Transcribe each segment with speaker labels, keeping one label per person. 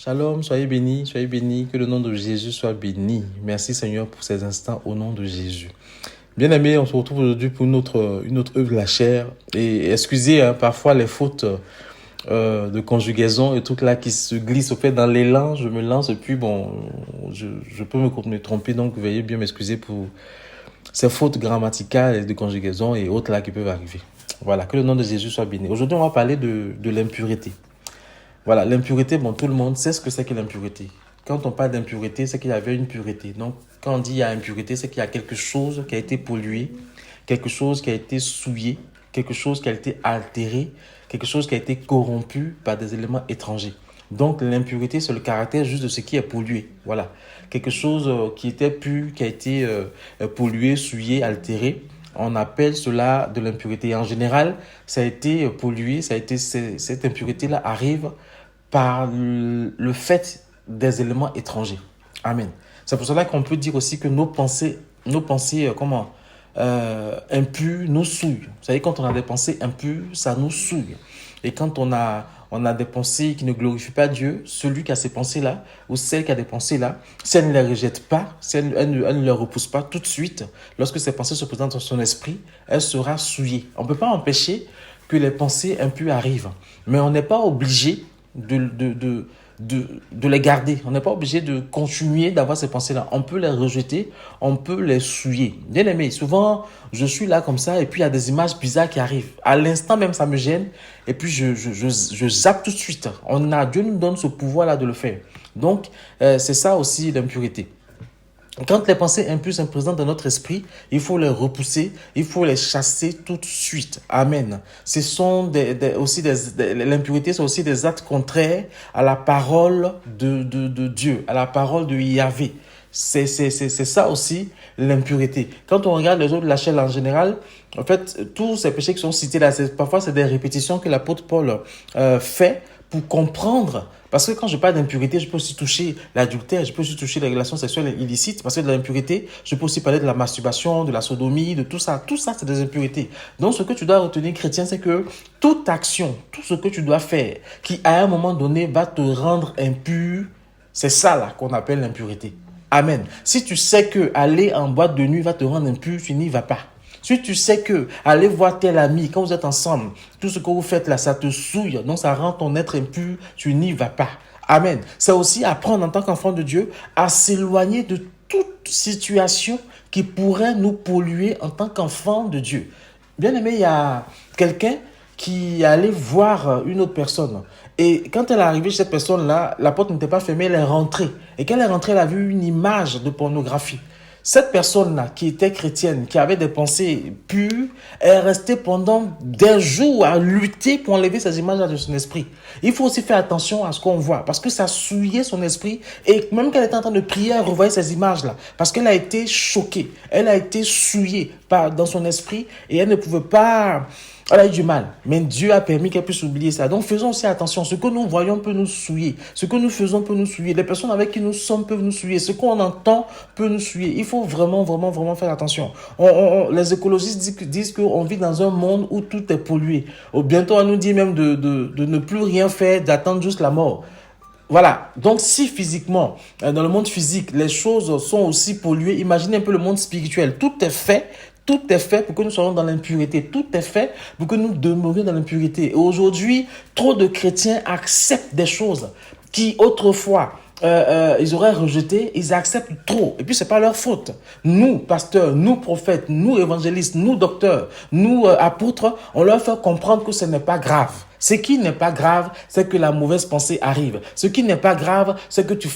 Speaker 1: Shalom, soyez bénis, que le nom de Jésus soit béni. Merci Seigneur pour ces instants au nom de Jésus. Bien-aimés, on se retrouve aujourd'hui pour une autre œuvre de la chair. Et excusez parfois les fautes de conjugaison et tout là qui se glissent. Au fait, dans l'élan, je me lance et puis bon, je peux me tromper. Donc veuillez bien m'excuser pour ces fautes grammaticales et de conjugaison et autres là qui peuvent arriver. Voilà, que le nom de Jésus soit béni. Aujourd'hui, on va parler de l'impureté. Voilà, l'impureté, bon, tout le monde sait ce que c'est que l'impureté. Quand on parle d'impureté, c'est qu'il y avait une pureté. Donc, quand on dit il y a impureté, c'est qu'il y a quelque chose qui a été pollué, quelque chose qui a été souillé, quelque chose qui a été altéré, quelque chose qui a été corrompu par des éléments étrangers. Donc, l'impureté, c'est le caractère juste de ce qui est pollué. Voilà. Quelque chose qui était pur, qui a été pollué, souillé, altéré. On appelle cela de l'impureté. En général, ça a été pollué, cette impureté-là arrive par le fait des éléments étrangers. Amen. C'est pour cela qu'on peut dire aussi que nos pensées impures nous souillent. Vous savez, quand on a des pensées impures, ça nous souille. Et quand on a des pensées qui ne glorifient pas Dieu, celui qui a ces pensées-là, ou celle qui a des pensées-là, si elle ne les rejette pas, si elle ne les repousse pas tout de suite, lorsque ces pensées se présentent dans son esprit, elle sera souillée. On ne peut pas empêcher que les pensées impures arrivent, mais on n'est pas obligé de les garder. On n'est pas obligé de continuer d'avoir ces pensées-là. On peut les rejeter, on peut les souiller. Bien aimé, souvent, je suis là comme ça et puis il y a des images bizarres qui arrivent. À l'instant même, ça me gêne et puis je zappe tout de suite. Dieu nous donne ce pouvoir-là de le faire. Donc, c'est ça aussi l'impureté. Quand les pensées impures sont présentes dans notre esprit, il faut les repousser, il faut les chasser tout de suite. Amen. Ce sont l'impureté, c'est aussi des actes contraires à la parole de Dieu, à la parole de Yahvé. C'est ça aussi l'impureté. Quand on regarde les œuvres de la chair en général, en fait, tous ces péchés qui sont cités là, parfois c'est des répétitions que l'apôtre Paul fait pour comprendre. Parce que quand je parle d'impureté, je peux aussi toucher l'adultère, je peux aussi toucher les relations sexuelles illicites. Parce que de l'impureté, je peux aussi parler de la masturbation, de la sodomie, de tout ça. Tout ça, c'est des impuretés. Donc, ce que tu dois retenir, chrétien, c'est que toute action, tout ce que tu dois faire, qui à un moment donné va te rendre impur, c'est ça là qu'on appelle l'impureté. Amen. Si tu sais que aller en boîte de nuit va te rendre impur, tu n'y vas pas. Si tu sais que aller voir tel ami, quand vous êtes ensemble, tout ce que vous faites là, ça te souille, donc ça rend ton être impur, tu n'y vas pas. Amen. C'est aussi apprendre en tant qu'enfant de Dieu à s'éloigner de toute situation qui pourrait nous polluer en tant qu'enfant de Dieu. Bien aimé, il y a quelqu'un qui allait voir une autre personne. Et quand elle est arrivée chez cette personne-là, la porte n'était pas fermée, elle est rentrée. Et quand elle est rentrée, elle a vu une image de pornographie. Cette personne-là, qui était chrétienne, qui avait des pensées pures, est restée pendant des jours à lutter pour enlever ces images-là de son esprit. Il faut aussi faire attention à ce qu'on voit, parce que ça souillait son esprit, et même qu'elle était en train de prier, elle revoyait ces images-là, parce qu'elle a été choquée, elle a été souillée dans son esprit, et elle ne pouvait pas... Elle a eu du mal, mais Dieu a permis qu'elle puisse oublier ça. Donc faisons aussi attention. Ce que nous voyons peut nous souiller. Ce que nous faisons peut nous souiller. Les personnes avec qui nous sommes peuvent nous souiller. Ce qu'on entend peut nous souiller. Il faut vraiment faire attention. Les écologistes disent qu'on vit dans un monde où tout est pollué. Bientôt, on nous dit même de ne plus rien faire, d'attendre juste la mort. Voilà, donc si physiquement, dans le monde physique, les choses sont aussi polluées, imaginez un peu le monde spirituel. Tout est fait pour que nous soyons dans l'impureté. Tout est fait pour que nous demeurions dans l'impureté. Et aujourd'hui, trop de chrétiens acceptent des choses qui autrefois ils auraient rejeté, ils acceptent trop. Et puis, c'est pas leur faute. Nous, pasteurs, nous, prophètes, nous, évangélistes, nous, docteurs, nous, apôtres, on leur fait comprendre que ce n'est pas grave. Ce qui n'est pas grave, c'est que la mauvaise pensée arrive. Ce qui n'est pas grave, c'est que tu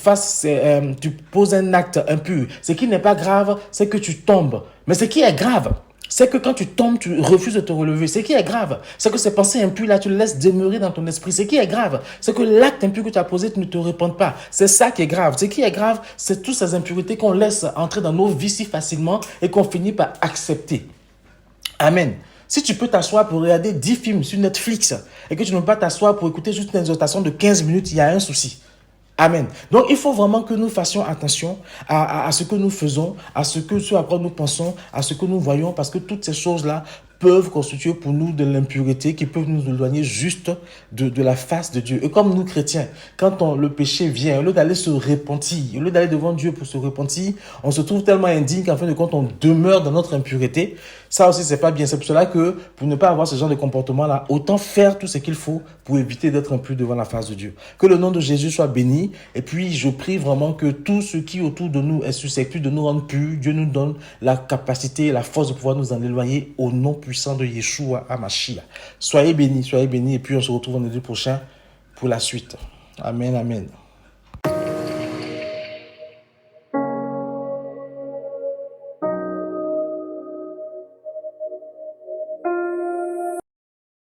Speaker 1: poses un acte impur. Ce qui n'est pas grave, c'est que tu tombes. Mais ce qui est grave, c'est que quand tu tombes, tu refuses de te relever. Ce qui est grave, c'est que ces pensées impures-là, tu les laisses demeurer dans ton esprit. Ce qui est grave, c'est que l'acte impur que tu as posé, tu ne te réponds pas. C'est ça qui est grave. Ce qui est grave, c'est toutes ces impuretés qu'on laisse entrer dans nos vies si facilement et qu'on finit par accepter. Amen. Si tu peux t'asseoir pour regarder 10 films sur Netflix et que tu ne peux pas t'asseoir pour écouter juste une exhortation de 15 minutes, il y a un souci. Amen. Donc, il faut vraiment que nous fassions attention à ce que nous faisons, à ce à quoi nous pensons, à ce que nous voyons, parce que toutes ces choses-là peuvent constituer pour nous de l'impureté, qui peuvent nous éloigner juste de la face de Dieu. Et comme nous chrétiens, quand le péché vient, au lieu d'aller se repentir, au lieu d'aller devant Dieu pour se repentir, on se trouve tellement indigne qu'en fin de compte, on demeure dans notre impureté. Ça aussi, c'est pas bien. C'est pour cela que, pour ne pas avoir ce genre de comportement-là, autant faire tout ce qu'il faut pour éviter d'être impur devant la face de Dieu. Que le nom de Jésus soit béni. Et puis, je prie vraiment que tout ce qui autour de nous est susceptible de nous rendre purs, Dieu nous donne la capacité et la force de pouvoir nous en éloigner au nom puissant de Yeshua HaMashiach. Soyez bénis. Et puis, on se retrouve vendredi prochain pour la suite. Amen, amen.